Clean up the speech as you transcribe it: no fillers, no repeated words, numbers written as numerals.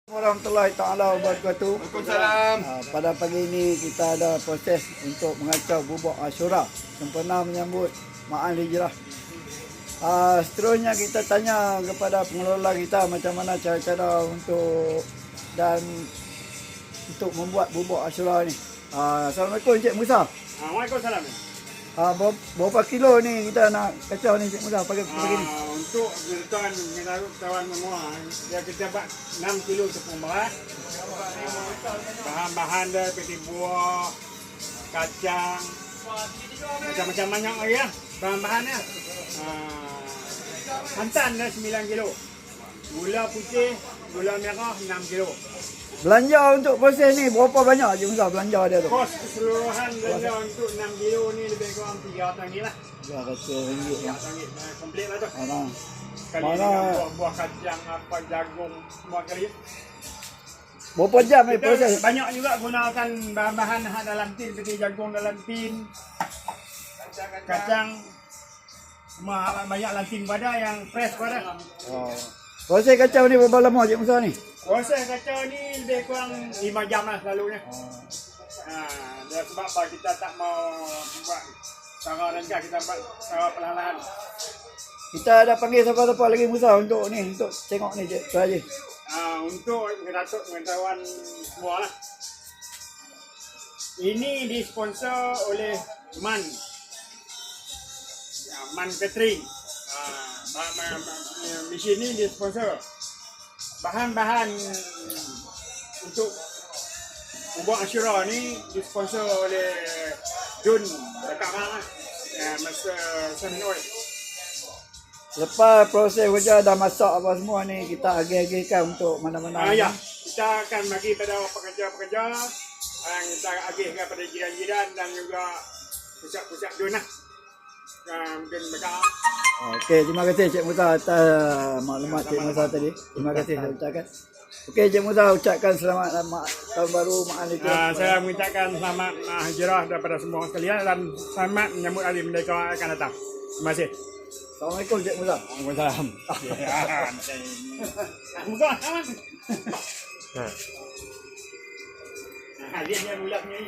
Warahmatullahi taala wabarakatuh. Waalaikumsalam. Pada pagi ini kita ada proses untuk mengacau bubuk Ashura sempena menyambut Ma'al Hijrah. Seterusnya kita tanya kepada pengelola kita macam mana cara-cara untuk membuat bubuk Ashura ni. Assalamualaikum Encik Musa. Waalaikumsalam. Berapa kilo ni kita nak kacau ni Encik Musa pagi ni? Untuk kawan semua, ya kita buat 6 kilo tepung beras. Bahan-bahan dia seperti buah, kacang, macam-macam banyak lagi ya bahan-bahannya. Santan dia 9 kilo. Gula putih, gula merah 6 kilo. Belanja untuk proses ni berapa banyak Encik Musa belanja dia tu? Kos keseluruhan belanja untuk 6 kilo ni lebih kurang RM300 lah. RM300 lah. RM300 komplit lah tu. Kali Mana? dengan buah kacang, apa jagung, semua kali. Berapa jam ni Kita proses? banyak juga gunakan bahan-bahan dalam tin seperti jagung dalam tin, kacang, semua banyak dalam tin pada yang fresh pada. Proses kacau ni berapa lama Encik Musa ni? Proses kacau ni lebih kurang 5 jam lah selalunya. Dia sebab apa kita tak mau buat cara renggang, kita buat cara perlahan-lahan. Kita ada panggil siapa-siapa lagi Musa untuk ni, untuk tengok ni Cik Haji. Untuk Datuk pengetahuan semua lah. Ini disponsor oleh MAN. MAN Catering. Mesin ni disponsor. Bahan-bahan untuk bubuk Ashura ni disponsor oleh Jun dekat mana? Masa Sun Oil. Lepas proses kerja dah masak apa semua ni, kita agih-agihkan untuk mana-mana. Ya, kita akan bagi pada pekerja-pekerja yang kita agihkan pada jiran-jiran dan juga pusat-pusat Jun lah. Jun Bekal. Okey, terima kasih Cik Musa atas maklumat Cik Musa tadi. Terima kasih saya ucapkan. Okey, Cik Musa ucapkan selamat tahun baru Ma'al Hijrah. Saya mengucapkan selamat hijrah daripada semua sekalian dan selamat menyambut hari merdeka akan datang. Terima kasih. Assalamualaikum Cik Musa. Waalaikumsalam. Musa, aman. Dia mulak ni.